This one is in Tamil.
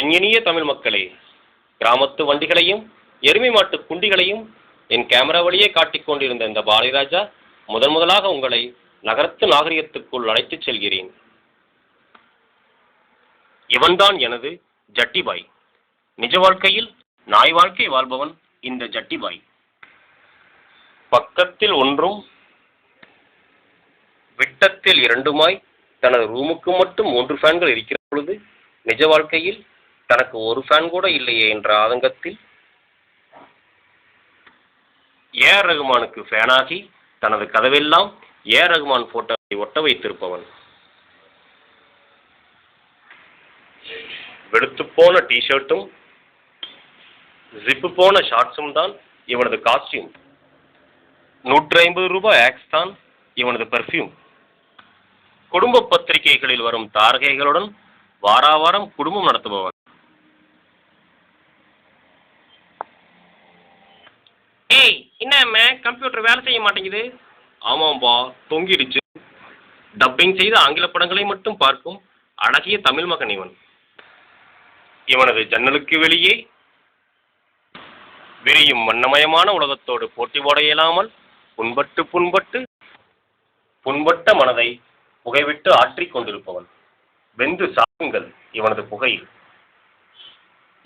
என் இனிய தமிழ் மக்களே, கிராமத்து வண்டிகளையும் எருமை மாட்டு குண்டிகளையும் என் கேமரா வழியே காட்டிக் கொண்டிருந்த இந்த பாரதிராஜா முதலாக உங்களை நகரத்து நாகரிகத்துக்குள் அழைத்துச் செல்கிறேன். இவன்தான் எனது ஜட்டிபாய். நிஜ வாழ்க்கையில் நாய் வாழ்க்கை வாழ்பவன் இந்த ஜட்டிபாய். பக்கத்தில் ஒன்றும் விட்டத்தில் இரண்டுமாய் தனது ரூமுக்கு மட்டும் 3 ஃபேன்கள் இருக்கிற பொழுது நிஜ வாழ்க்கையில் தனக்கு ஒரு ஃபேன் கூட இல்லையே என்ற ஆதங்கத்தில் ஏஆர் ரகுமானுக்கு ஃபேனாகி தனது கதவெல்லாம் ஏஆர் ரகுமான் போட்டோவை ஒட்ட வைத்திருப்பவன். வெளுத்து போன டிஷர்ட்டும் ஜிப்பு போன ஷார்ட்ஸும் தான் இவனது காஸ்டியூம். 150 ரூபாய் ஆக்ஸ் தான் இவனது பெர்ஃப்யூம். குடும்ப பத்திரிகைகளில் வரும் தாரகைகளுடன் வாராவாரம் குடும்பம் நடத்துபவன். ஏய், என்ன கம்ப்யூட்டர் வேலை செய்ய மாட்டேங்குது? ஆமாம்பா, தொங்கிடுச்சு. டப்பிங் செய்த ஆங்கில படங்களை மட்டும் பார்க்கும் அழகிய தமிழ் மகன் இவன். இவனது ஜன்னலுக்கு வெளியே விரியும் வண்ணமயமான உலகத்தோடு போட்டி போட இயலாமல் புண்பட்ட மனதை புகைவிட்டு ஆற்றிக் கொண்டிருப்பவன். வெந்து சாகுங்கள் இவனது புகையில்.